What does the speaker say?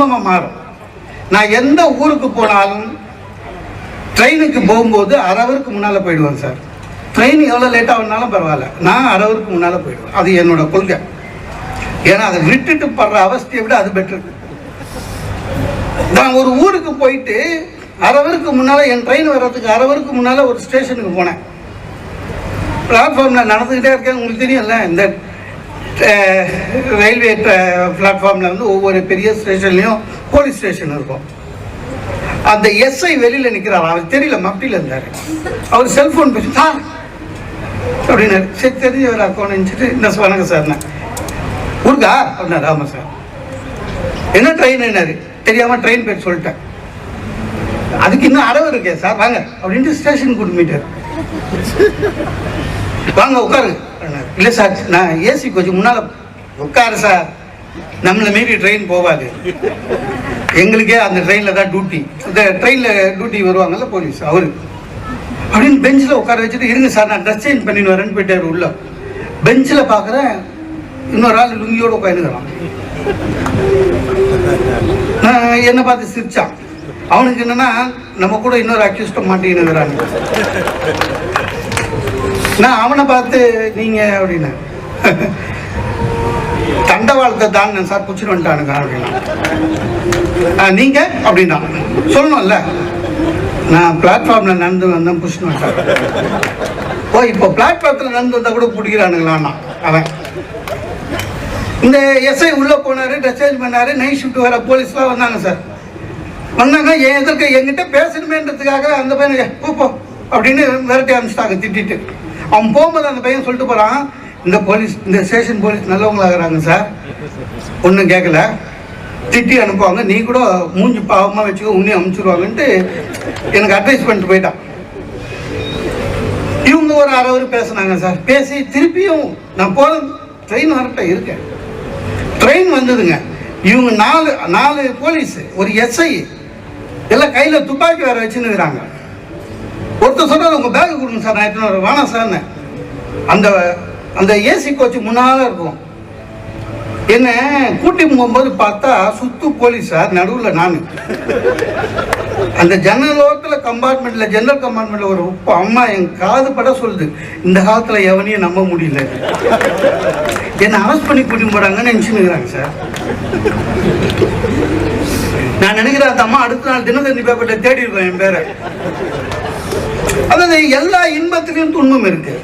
துன்பமாக மாறும். நான் எந்த ஊருக்கு போனாலும் ட்ரெயினுக்கு போகும்போது அரை ஹவருக்கு முன்னால் போயிடுவேன் சார். ட்ரெயின் எவ்வளோ லேட்டாக வந்தாலும் பரவாயில்ல, நான் அரை ஹவருக்கு முன்னால் போயிடுவேன். அது என்னோட கொள்கை. ஏன்னா அதை விட்டுட்டு படுற அவஸ்தையை விட அது பெட்ரு. நான் ஒரு ஊருக்கு போயிட்டு அரை ஹவருக்கு முன்னால், என் ட்ரெயின் வர்றதுக்கு அரை ஹவருக்கு முன்னால் ஒரு ஸ்டேஷனுக்கு போனேன். பிளாட்ஃபார்மில் நடந்துக்கிட்டே இருக்கேன். உங்களுக்கு தெரியும்ல, இந்த ரயில்வே பிளாட்ஃபார்மில் வந்து ஒவ்வொரு பெரிய ஸ்டேஷன்லேயும் போலீஸ் ஸ்டேஷன் இருக்கும். அந்த எஸ்ஐ வெளியில் நிற்கிறார். அவர் தெரியல, மப்டியில் இருந்தார். அவர் செல்ஃபோன் பேசி சார் அப்படின்னாரு. சரி தெரிஞ்சவர் அக்கௌண்ட் நினச்சிட்டு இந்த வணக்கம் சார்ண்ணா ஊருக்கா அப்படின்னாரு. ஆமாம் சார். என்ன ட்ரெயின் என்னாரு தெரியாமல் ட்ரெயின் பேர் சொல்லிட்டேன். அதுக்கு இன்னும் அறவு இருக்கே சார், வாங்க அப்படின்ட்டு ஸ்டேஷன் கூட்டு போயிட்டார். வாங்க உட்காரு. இல்லை சார், நான் ஏசி கொஞ்சம் முன்னால் உட்காரு சார், நம்மளை மீறி ட்ரெயின் போகாது, எங்களுக்கே அந்த ட்ரெயினில் தான் டியூட்டி, இந்த ட்ரெயினில் டியூட்டி வருவாங்கல்ல போலீஸ் அவரு அப்படின்னு பெஞ்சில் உட்கார வச்சுட்டு, இருங்க சார் நான் ட்ரெஸ் சேஞ்ச் பண்ணின்னு வரேன்னு போயிட்டார் உள்ள. பெஞ்சில் பார்க்குறேன் இன்னொரு ஆள் லுங்கியோடு உட்காந்துக்கிறான். நான் என்னை பார்த்து சிரிச்சான். அவனுக்கு என்னன்னா நம்ம கூட இன்னொரு அக்யூஸ்ட மாட்டிக்கிறாங்க. நான் அவனை பார்த்து நீங்க அப்படின்னா தண்டவாளத்தை தான் சார் புடிச்சிட்டு வந்துட்டானுங்க அப்படின்னா. நீங்க அப்படின்னா சொல்லணும்ல, நான் பிளாட்ஃபார்ம்ல நடந்து வந்தேன் புடிச்சிட்டு வந்துட்டேன். ஓ இப்போ பிளாட்ஃபார்ம்ல நடந்து வந்தா கூட பிடிக்கிறானுங்களான்னா அவன். இந்த எஸ்ஐ உள்ள போனாரு, ட்ரெஸ் சேஞ்ச் பண்ணாரு, நைட் ஷிஃப்ட் வர போலீஸ்லாம் வந்தாங்க சார். வந்தாங்க எதிர்க்க என்கிட்ட பேசணுமேன்றதுக்காக அந்த பையனை போ அப்படின்னு விரட்டி அனுப்பிச்சிட்டாங்க திட்டிட்டு. அவன் போகும்போது அந்த பையன் சொல்லிட்டு போகிறான், இந்த போலீஸ், இந்த ஸ்டேஷன் போலீஸ் நல்லவங்களாகிறாங்க சார், ஒன்றும் கேட்கல, திட்டி அனுப்புவாங்க, நீ கூட மூஞ்சி பாவமாக வச்சுக்கோ, உன்னையும் அனுப்பிச்சிடுவாங்கன்ட்டு எனக்கு அட்வைஸ் பண்ணிட்டு போயிட்டான். இவங்க ஒரு அரை ஹவர் பேசினாங்க சார். பேசி திருப்பியும் நான் போகிற ட்ரெயின் வரட்ட இருக்கேன். ட்ரெயின் வந்ததுங்க. இவங்க நாலு போலீஸ், ஒரு எஸ்ஐ, எல்லாம் கையில் துப்பாக்கி வேற வச்சுன்னுக்குறாங்க. ஒருத்தர் சொல்கிறார் உங்கள் பேக்கு கொடுங்க சார், நான் எத்தனை வேணாம் சார்னு. அந்த ஏசி கோச்சு முன்னால் இருக்கும். என்ன கூட்டி போகும்போது பார்த்தா சுத்து போலீஸ் சார், நடுவில் நான். அந்த ஜன்னல் ஓரத்தில் கம்பார்ட்மெண்ட்டில், ஜெனரல் கம்பார்ட்மெண்ட்டில் ஒரு அம்மா என் காது பட சொல்லுது, இந்த காலத்தில் எவனையும் நம்ப முடியல, என்னை அரெஸ்ட் பண்ணி கூட்டிட்டு போகிறாங்கன்னு நினச்சின்னுக்குறாங்க சார். நான் நினைக்கிறேன் அந்த அம்மா அடுத்த நாள் தினத்தந்தி பேப்பர்ல தேடி இருக்கோம் என் பேரை. அதாவது எல்லா இன்பத்திலையும் துன்பம் இருக்கு.